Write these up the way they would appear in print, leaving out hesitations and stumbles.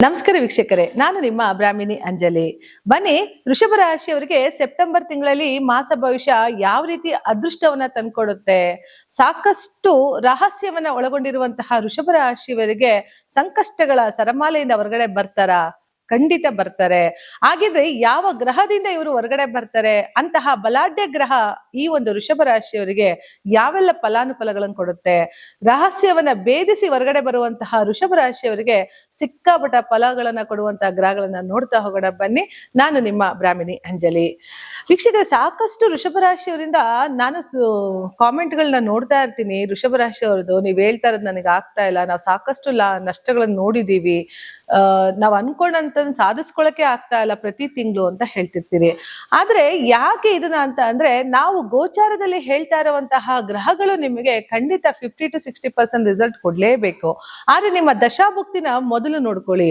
ನಮಸ್ಕಾರ ವೀಕ್ಷಕರೇ, ನಾನು ನಿಮ್ಮ ಬ್ರಾಹ್ಮಿಣಿ ಅಂಜಲಿ. ಬನ್ನಿ, ವೃಷಭ ರಾಶಿಯವರಿಗೆ ಸೆಪ್ಟೆಂಬರ್ ತಿಂಗಳಲ್ಲಿ ಮಾಸ ಭವಿಷ್ಯ ಯಾವ ರೀತಿ ಅದೃಷ್ಟವನ್ನ ತಂದ್ಕೊಡುತ್ತೆ, ಸಾಕಷ್ಟು ರಹಸ್ಯವನ್ನ ಒಳಗೊಂಡಿರುವಂತಹ ವೃಷಭ ರಾಶಿಯವರಿಗೆ ಸಂಕಷ್ಟಗಳ ಸರಮಾಲೆಯಿಂದ ಹೊರಗಡೆ ಬರ್ತಾರಾ? ಖಂಡಿತ ಬರ್ತಾರೆ. ಹಾಗಿದ್ರೆ ಯಾವ ಗ್ರಹದಿಂದ ಇವರು ಹೊರಗಡೆ ಬರ್ತಾರೆ? ಅಂತಹ ಬಲಾಢ್ಯ ಗ್ರಹ ಈ ಒಂದು ವೃಷಭ ರಾಶಿಯವರಿಗೆ ಯಾವೆಲ್ಲ ಫಲಾನುಫಲಗಳನ್ನು ಕೊಡುತ್ತೆ? ರಹಸ್ಯವನ್ನ ಭೇದಿಸಿ ಹೊರಗಡೆ ಬರುವಂತಹ ವೃಷಭ ರಾಶಿಯವರಿಗೆ ಸಿಕ್ಕಾಪಟ್ಟ ಫಲಗಳನ್ನ ಕೊಡುವಂತಹ ಗ್ರಹಗಳನ್ನ ನೋಡ್ತಾ ಹೋಗೋಣ ಬನ್ನಿ. ನಾನು ನಿಮ್ಮ ಬ್ರಾಹ್ಮಿಣಿ ಅಂಜಲಿ. ವೀಕ್ಷಕರೇ, ಸಾಕಷ್ಟು ವೃಷಭ ರಾಶಿಯವರಿಂದ ನಾನು ಕಾಮೆಂಟ್ಗಳನ್ನ ನೋಡ್ತಾ ಇರ್ತೀನಿ. ವೃಷಭ ರಾಶಿಯವ್ರದ್ದು ನೀವ್ ಹೇಳ್ತಾ ಇರೋದು ನನಗೆ ಆಗ್ತಾ ಇಲ್ಲ, ನಾವು ಸಾಕಷ್ಟು ನಷ್ಟಗಳನ್ನ ನೋಡಿದೀವಿ, ನಾವ್ ಅನ್ಕೊಂಡಂತ ಸಾಧಿಸ್ಕೊಳಕ್ಕೆ ಆಗ್ತಾ ಇಲ್ಲ ಪ್ರತಿ ತಿಂಗಳು ಅಂತ ಹೇಳ್ತಿರ್ತೀರಿ. ಆದ್ರೆ ಯಾಕೆ ಇದನ್ನ ಅಂತ ಅಂದ್ರೆ, ನಾವು ಗೋಚಾರದಲ್ಲಿ ಹೇಳ್ತಾ ಇರುವಂತಹ ಗ್ರಹಗಳು ನಿಮಗೆ ಖಂಡಿತ 50-60% ರಿಸಲ್ಟ್ ಕೊಡ್ಲೇಬೇಕು. ಆದ್ರೆ ನಿಮ್ಮ ದಶಾಭುಕ್ತಿನ ಮೊದಲು ನೋಡ್ಕೊಳ್ಳಿ.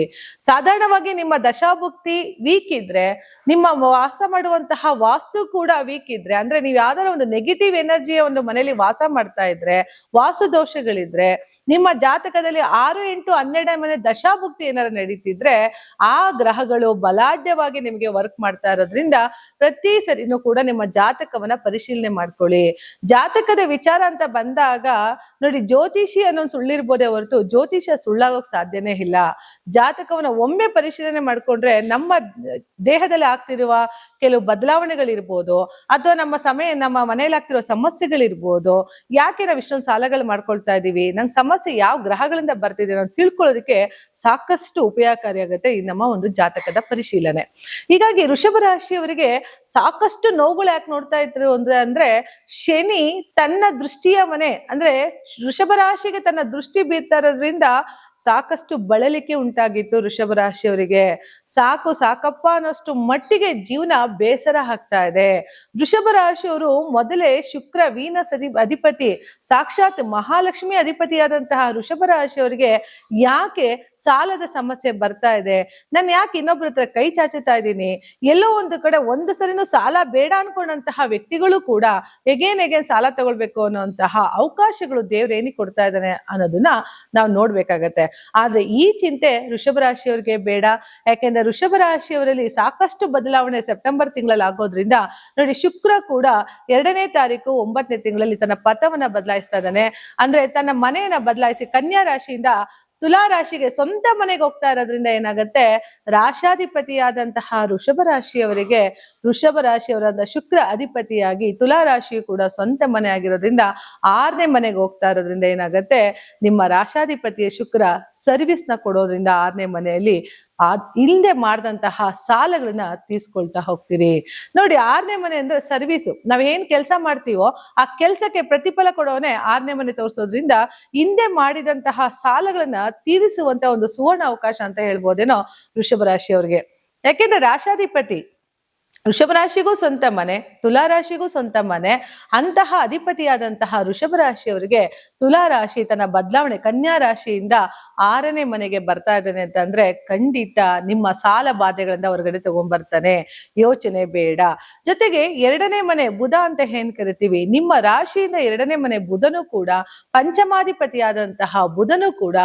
ಸಾಧಾರಣವಾಗಿ ನಿಮ್ಮ ದಶಾಭುಕ್ತಿ ವೀಕ್ ಇದ್ರೆ, ನಿಮ್ಮ ವಾಸ ಮಾಡುವಂತಹ ವಾಸ್ತು ಕೂಡ ವೀಕ್ ಇದ್ರೆ, ಅಂದ್ರೆ ನೀವು ಯಾವ್ದಾರ ಒಂದು ನೆಗೆಟಿವ್ ಎನರ್ಜಿಯ ಒಂದು ಮನೆಯಲ್ಲಿ ವಾಸ ಮಾಡ್ತಾ ಇದ್ರೆ, ವಾಸು ದೋಷಗಳಿದ್ರೆ, ನಿಮ್ಮ ಜಾತಕದಲ್ಲಿ 6, 8, 12 ಮನೆ ದಶಾಭುಕ್ತಿ ಏನಾರ ನಡೀತಿದ್ರೆ, ಆ ಗ್ರಹಗಳು ಬಲಾಢ್ಯವಾಗಿ ನಿಮಗೆ ವರ್ಕ್ ಮಾಡ್ತಾ ಇರೋದ್ರಿಂದ ಪ್ರತಿ ಸರಿನೂ ಕೂಡ ನಿಮ್ಮ ಜಾತಕವನ್ನ ಪರಿಶೀಲನೆ ಮಾಡ್ಕೊಳ್ಳಿ. ಜಾತಕದ ವಿಚಾರ ಅಂತ ಬಂದಾಗ ನೋಡಿ, ಜ್ಯೋತಿಷಿ ಅನ್ನೋದು ಸುಳ್ಳಿರ್ಬೋದೇ ಹೊರತು ಜ್ಯೋತಿಷ ಸುಳ್ಳಾಗೋಕ್ ಸಾಧ್ಯನೇ ಇಲ್ಲ. ಜಾತಕವನ್ನ ಒಮ್ಮೆ ಪರಿಶೀಲನೆ ಮಾಡ್ಕೊಂಡ್ರೆ ನಮ್ಮ ದೇಹದಲ್ಲಿ ಆಗ್ತಿರುವ ಕೆಲವು ಬದಲಾವಣೆಗಳಿರ್ಬೋದು, ಅಥವಾ ನಮ್ಮ ಮನೆಯಲ್ಲಿ ಆಗ್ತಿರೋ ಸಮಸ್ಯೆಗಳಿರ್ಬೋದು, ಯಾಕೆ ನಾವು ಇಷ್ಟೊಂದು ಸಾಲಗಳು ಮಾಡ್ಕೊಳ್ತಾ ಇದೀವಿ, ನಂಗೆ ಸಮಸ್ಯೆ ಯಾವ ಗ್ರಹಗಳಿಂದ ಬರ್ತಿದೆ ಅಂತ ತಿಳ್ಕೊಳ್ಳೋದಕ್ಕೆ ಸಾಕಷ್ಟು ಉಪಯೋಗಕಾರಿಯಾಗುತ್ತೆ ಈ ನಮ್ಮ ಒಂದು ಜಾತಕದ ಪರಿಶೀಲನೆ. ಹೀಗಾಗಿ ವೃಷಭ ರಾಶಿಯವರಿಗೆ ಸಾಕಷ್ಟು ನೋವುಗಳು ಯಾಕೆ ನೋಡ್ತಾ ಇದ್ರು ಅಂದ್ರೆ ಶನಿ ತನ್ನ ದೃಷ್ಟಿಯ ಮನೆ ಅಂದ್ರೆ ವೃಷಭ ರಾಶಿಗೆ ತನ್ನ ದೃಷ್ಟಿ ಬೀರ್ತಾ ಇರೋದ್ರಿಂದ ಸಾಕಷ್ಟು ಬಳಲಿಕೆ ಉಂಟಾಗಿತ್ತು ವೃಷಭ ರಾಶಿಯವರಿಗೆ. ಸಾಕಪ್ಪ ಅನ್ನೋಷ್ಟು ಮಟ್ಟಿಗೆ ಜೀವನ ಬೇಸರ ಆಗ್ತಾ ಇದೆ. ವೃಷಭ ರಾಶಿಯವರು ಮೊದಲೇ ಶುಕ್ರ ವೀನಸ್ ಅಧಿಪತಿ, ಸಾಕ್ಷಾತ್ ಮಹಾಲಕ್ಷ್ಮಿ ಅಧಿಪತಿಯಾದಂತಹ ವೃಷಭ ರಾಶಿಯವರಿಗೆ ಯಾಕೆ ಸಾಲದ ಸಮಸ್ಯೆ ಬರ್ತಾ ಇದೆ, ನಾನು ಯಾಕೆ ಇನ್ನೊಬ್ರ ಹತ್ರ ಕೈ ಚಾಚುತ್ತಾ ಇದ್ದೀನಿ, ಎಲ್ಲೋ ಒಂದು ಕಡೆ ಒಂದು ಸರಿನೂ ಸಾಲ ಬೇಡ ಅನ್ಕೊಂಡಂತಹ ವ್ಯಕ್ತಿಗಳು ಕೂಡ ಎಗೇನ್ ಸಾಲ ತಗೊಳ್ಬೇಕು ಅನ್ನೋಂತಹ ಅವಕಾಶಗಳು ದೇವ್ರೇನಿ ಕೊಡ್ತಾ ಇದ್ದಾನೆ ಅನ್ನೋದನ್ನ ನಾವು ನೋಡ್ಬೇಕಾಗತ್ತೆ. ಆದ್ರೆ ಈ ಚಿಂತೆ ವೃಷಭ ರಾಶಿಯವರಿಗೆ ಬೇಡ. ಯಾಕೆಂದ್ರೆ ವೃಷಭ ರಾಶಿಯವರಲ್ಲಿ ಸಾಕಷ್ಟು ಬದಲಾವಣೆ ಸೆಪ್ಟೆಂಬರ್ ತಿಂಗಳಲ್ಲಿ ಆಗೋದ್ರಿಂದ ನೋಡಿ, ಶುಕ್ರ ಕೂಡ 2ನೇ ತಾರೀಕು 9ನೇ ತಿಂಗಳಲ್ಲಿ ತನ್ನ ಪಥವನ್ನ ಬದಲಾಯಿಸ್ತಾ ಇದ್ದಾನೆ. ಅಂದ್ರೆ ತನ್ನ ಮನೆಯನ್ನ ಬದಲಾಯಿಸಿ ಕನ್ಯಾ ರಾಶಿಯಿಂದ ತುಲಾ ರಾಶಿಗೆ ಸ್ವಂತ ಮನೆಗೆ ಹೋಗ್ತಾ ಇರೋದ್ರಿಂದ ಏನಾಗತ್ತೆ, ರಾಶಾಧಿಪತಿಯಾದಂತಹ ವೃಷಭ ರಾಶಿಯವರಾದ ಶುಕ್ರ ಅಧಿಪತಿಯಾಗಿ ತುಲಾ ರಾಶಿಯು ಕೂಡ ಸ್ವಂತ ಮನೆ ಆಗಿರೋದ್ರಿಂದ 6ನೇ ಮನೆಗೆ ಹೋಗ್ತಾ ಇರೋದ್ರಿಂದ ಏನಾಗತ್ತೆ, ನಿಮ್ಮ ರಾಶಾಧಿಪತಿಯ ಶುಕ್ರ ಸರ್ವಿಸ್ ನ ಕೊಡೋದ್ರಿಂದ 6ನೇ ಮನೆಯಲ್ಲಿ ಹಿಂದೆ ಮಾಡಿದಂತಹ ಸಾಲಗಳನ್ನ ತೀರ್ಸ್ಕೊಳ್ತಾ ಹೋಗ್ತೀರಿ. ನೋಡಿ, 6ನೇ ಮನೆ ಅಂದ್ರೆ ಸರ್ವಿಸು. ನಾವೇನ್ ಕೆಲಸ ಮಾಡ್ತೀವೋ ಆ ಕೆಲ್ಸಕ್ಕೆ ಪ್ರತಿಫಲ ಕೊಡೋನೆ 6ನೇ ಮನೆ ತೋರಿಸೋದ್ರಿಂದ ಹಿಂದೆ ಮಾಡಿದಂತಹ ಸಾಲಗಳನ್ನ ತೀರಿಸುವಂತ ಒಂದು ಸುವರ್ಣ ಅವಕಾಶ ಅಂತ ಹೇಳ್ಬೋದೇನೋ ವೃಷಭ ರಾಶಿಯವ್ರಿಗೆ. ಯಾಕೆಂದ್ರೆ ರಾಶಾಧಿಪತಿ ವೃಷಭ ರಾಶಿಗೂ ಸ್ವಂತ ಮನೆ, ತುಲಾ ರಾಶಿಗೂ ಸ್ವಂತ ಮನೆ, ಅಂತಹ ಅಧಿಪತಿಯಾದಂತಹ ವೃಷಭ ರಾಶಿಯವರಿಗೆ ತುಲಾ ರಾಶಿ ತನ್ನ ಬದಲಾವಣೆ ಕನ್ಯಾ ರಾಶಿಯಿಂದ 6ನೇ ಮನೆಗೆ ಬರ್ತಾ ಇದ್ದಾನೆ ಅಂತಂದ್ರೆ ಖಂಡಿತ ನಿಮ್ಮ ಸಾಲ ಬಾಧೆಗಳಿಂದ ಹೊರಗಡೆ ತಗೊಂಡ್ಬರ್ತಾನೆ, ಯೋಚನೆ ಬೇಡ. ಜೊತೆಗೆ 2ನೇ ಮನೆ ಬುಧ ಅಂತ ಏನ್ ಕರಿತೀವಿ, ನಿಮ್ಮ ರಾಶಿಯಿಂದ 2ನೇ ಮನೆ ಬುಧನು ಕೂಡ, ಪಂಚಮಾಧಿಪತಿಯಾದಂತಹ ಬುಧನು ಕೂಡ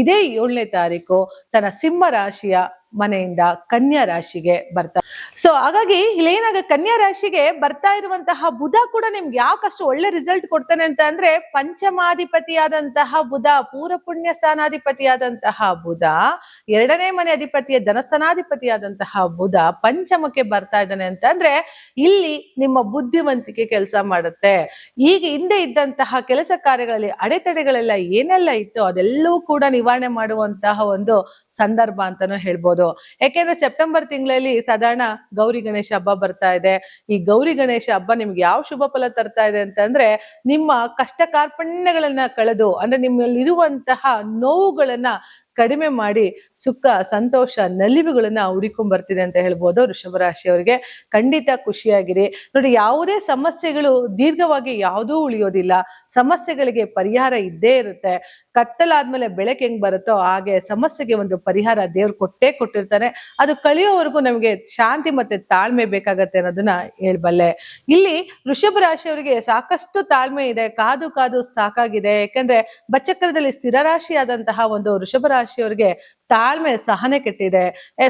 ಇದೇ 7ನೇ ತಾರೀಕು ತನ್ನ ಸಿಂಹ ರಾಶಿಯ ಮನೆಯಿಂದ ಕನ್ಯಾ ರಾಶಿಗೆ ಬರ್ತಾ. ಸೊ ಹಾಗಾಗಿ ಇಲ್ಲೇನಾಗ ಕನ್ಯಾ ರಾಶಿಗೆ ಬರ್ತಾ ಇರುವಂತಹ ಬುಧ ಕೂಡ ನಿಮ್ಗೆ ಯಾಕಷ್ಟು ಒಳ್ಳೆ ರಿಸಲ್ಟ್ ಕೊಡ್ತಾನೆ ಅಂತ ಅಂದ್ರೆ, ಪಂಚಮಾಧಿಪತಿಯಾದಂತಹ ಬುಧ, ಪೂರ್ವ ಪುಣ್ಯ ಸ್ಥಾನಾಧಿಪತಿಯಾದಂತಹ ಬುಧ, 2ನೇ ಮನೆ ಅಧಿಪತಿಯ ಧನಸ್ಥಾನಾಧಿಪತಿಯಾದಂತಹ ಬುಧ ಪಂಚಮಕ್ಕೆ ಬರ್ತಾ ಇದ್ದಾನೆ ಅಂತ ಅಂದ್ರೆ ಇಲ್ಲಿ ನಿಮ್ಮ ಬುದ್ಧಿವಂತಿಕೆ ಕೆಲಸ ಮಾಡುತ್ತೆ. ಈಗ ಹಿಂದೆ ಇದ್ದಂತಹ ಕೆಲಸ ಕಾರ್ಯಗಳಲ್ಲಿ ಅಡೆತಡೆಗಳೆಲ್ಲ ಏನೆಲ್ಲ ಇತ್ತು ಅದೆಲ್ಲವೂ ಕೂಡ ನಿವಾರಣೆ ಮಾಡುವಂತಹ ಒಂದು ಸಂದರ್ಭ ಅಂತಾನು ಹೇಳ್ಬೋದು. ಯಾಕೆಂದ್ರೆ ಸೆಪ್ಟೆಂಬರ್ ತಿಂಗಳಲ್ಲಿ ಸಾಧಾರಣ ಗೌರಿ ಗಣೇಶ ಹಬ್ಬ ಬರ್ತಾ ಇದೆ. ಈ ಗೌರಿ ಗಣೇಶ ಹಬ್ಬ ನಿಮ್ಗೆ ಯಾವ ಶುಭ ಫಲ ತರ್ತಾ ಇದೆ ಅಂತಂದ್ರೆ, ನಿಮ್ಮ ಕಷ್ಟ ಕಾರ್ಪಣ್ಯಗಳನ್ನ ಕಳೆದು ಅಂದ್ರೆ ನಿಮ್ಮಲ್ಲಿರುವಂತಹ ನೋವುಗಳನ್ನ ಕಡಿಮೆ ಮಾಡಿ ಸುಖ ಸಂತೋಷ ನಲಿವುಗಳನ್ನ ಹುಡಿಕೊಂಡ್ ಬರ್ತಿದೆ ಅಂತ ಹೇಳ್ಬೋದು ವೃಷಭ ರಾಶಿಯವರಿಗೆ. ಖಂಡಿತ ಖುಷಿಯಾಗಿರಿ. ನೋಡಿ, ಯಾವುದೇ ಸಮಸ್ಯೆಗಳು ದೀರ್ಘವಾಗಿ ಯಾವುದೂ ಉಳಿಯೋದಿಲ್ಲ. ಸಮಸ್ಯೆಗಳಿಗೆ ಪರಿಹಾರ ಇದ್ದೇ ಇರುತ್ತೆ. ಕತ್ತಲಾದ್ಮೇಲೆ ಬೆಳಕು ಹೆಂಗ್ ಬರುತ್ತೋ ಹಾಗೆ ಸಮಸ್ಯೆಗೆ ಒಂದು ಪರಿಹಾರ ದೇವ್ರು ಕೊಟ್ಟಿರ್ತಾನೆ. ಅದು ಕಳಿಯೋವರೆಗೂ ನಮಗೆ ಶಾಂತಿ ಮತ್ತೆ ತಾಳ್ಮೆ ಬೇಕಾಗತ್ತೆ ಅನ್ನೋದನ್ನ ಹೇಳ್ಬಲ್ಲೆ. ಇಲ್ಲಿ ವೃಷಭ ರಾಶಿಯವರಿಗೆ ಸಾಕಷ್ಟು ತಾಳ್ಮೆ ಇದೆ, ಕಾದು ಸಾಕಾಗಿದೆ. ಯಾಕಂದ್ರೆ ಬಚಕ್ರದಲ್ಲಿ ಸ್ಥಿರ ರಾಶಿಯಾದಂತಹ ಒಂದು ವೃಷಭ ರಾಶಿಯವರಿಗೆ ತಾಳ್ಮೆ ಸಹನೆ ಕೆಟ್ಟಿದೆ.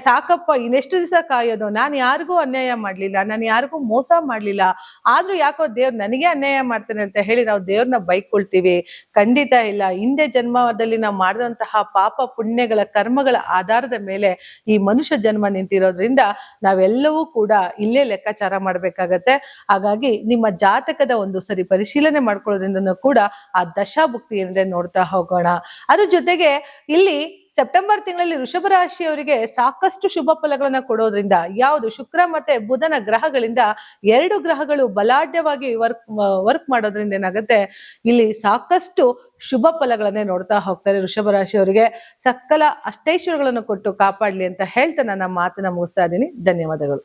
ಸಾಕಪ್ಪ ಇನ್ನೆಷ್ಟು ದಿವಸ ಕಾಯೋದು, ನಾನು ಯಾರಿಗೂ ಅನ್ಯಾಯ ಮಾಡ್ಲಿಲ್ಲ, ನಾನು ಯಾರಿಗೂ ಮೋಸ ಮಾಡ್ಲಿಲ್ಲ, ಆದ್ರೂ ಯಾಕೋ ದೇವ್ರು ನನಗೆ ಅನ್ಯಾಯ ಮಾಡ್ತಾನೆ ಅಂತ ಹೇಳಿ ನಾವು ದೇವ್ರನ್ನ ಬೈಕೊಳ್ತೀವಿ. ಖಂಡಿತ ಇಲ್ಲ. ಹಿಂದೆ ಜನ್ಮದಲ್ಲಿ ನಾವು ಮಾಡಿದಂತಹ ಪಾಪ ಪುಣ್ಯಗಳ ಕರ್ಮಗಳ ಆಧಾರದ ಮೇಲೆ ಈ ಮನುಷ್ಯ ಜನ್ಮ ನಿಂತಿರೋದ್ರಿಂದ ನಾವೆಲ್ಲವೂ ಕೂಡ ಇಲ್ಲೇ ಲೆಕ್ಕಾಚಾರ ಮಾಡ್ಬೇಕಾಗತ್ತೆ. ಹಾಗಾಗಿ ನಿಮ್ಮ ಜಾತಕದ ಒಂದು ಸರಿ ಪರಿಶೀಲನೆ ಮಾಡ್ಕೊಳ್ಳೋದ್ರಿಂದ ಕೂಡ ಆ ದಶಾಭುಕ್ತಿ ಏನಿದೆ ನೋಡ್ತಾ ಹೋಗೋಣ. ಅದ್ರ ಜೊತೆಗೆ ಇಲ್ಲಿ ಸೆಪ್ಟೆಂಬರ್ ತಿಂಗಳಲ್ಲಿ ವೃಷಭ ರಾಶಿಯವರಿಗೆ ಸಾಕಷ್ಟು ಶುಭ ಫಲಗಳನ್ನ ಕೊಡೋದ್ರಿಂದ, ಯಾವುದು ಶುಕ್ರ ಮತ್ತೆ ಬುಧನ ಗ್ರಹಗಳಿಂದ 2 ಗ್ರಹಗಳು ಬಲಾಢ್ಯವಾಗಿ ವರ್ಕ್ ಮಾಡೋದ್ರಿಂದ ಏನಾಗುತ್ತೆ, ಇಲ್ಲಿ ಸಾಕಷ್ಟು ಶುಭ ಫಲಗಳನ್ನೇ ನೋಡ್ತಾ ಹೋಗ್ತಾರೆ. ವೃಷಭ ರಾಶಿಯವರಿಗೆ ಸಕಲ ಅಷ್ಟೈಶ್ವರ್ಯಗಳನ್ನು ಕೊಟ್ಟು ಕಾಪಾಡ್ಲಿ ಅಂತ ಹೇಳ್ತಾ ನನ್ನ ಮಾತನ್ನ ಮುಗಿಸ್ತಾ ಇದ್ದೀನಿ. ಧನ್ಯವಾದಗಳು.